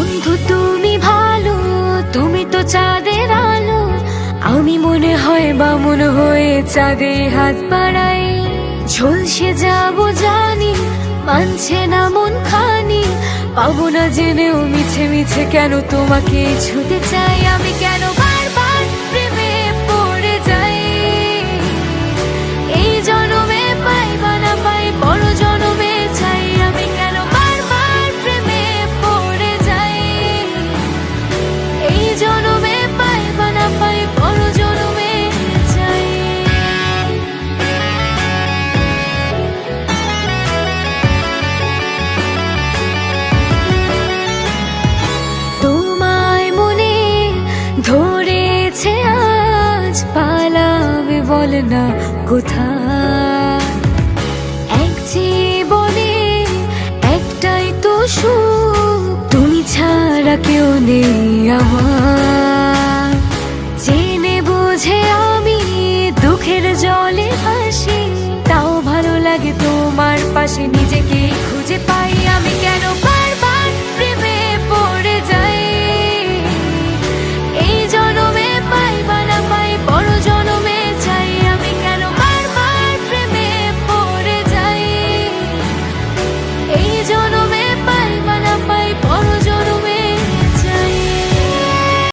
বন্ধু তুমি ভালো, তুমি তো চাঁদের আলো। আমি মনে হয় বামুন হয়ে চাঁদে হাত বাড়াই। ঝলসে যাবো জানি, মানছে না মন খানি। পাবো না জেনেও মিছে মিছে কেন তোমাকে ছুতে চাই। আমি কেন বারবার প্রেমে পড়ে যাই। এই জনমে পাই বা না পাই, বড় জনমে চাই। আমি কেন বারবার প্রেমে পড়ে যাই। এই জনমে পাই বা না পাই, বড় জনমে চাই। তোমায় মনে ধরেছে আজ, পালাবে বল না কোথায়। এক জীবনে একটাই তো সুখ, তুমি ছাড়া কেউ নেই আমার। জেনে বুঝে আমি দুঃখের জলে ভাসি, তাও ভালো লাগে তোমার পাশে নিজেকে খুঁজে পাই। আমি কেন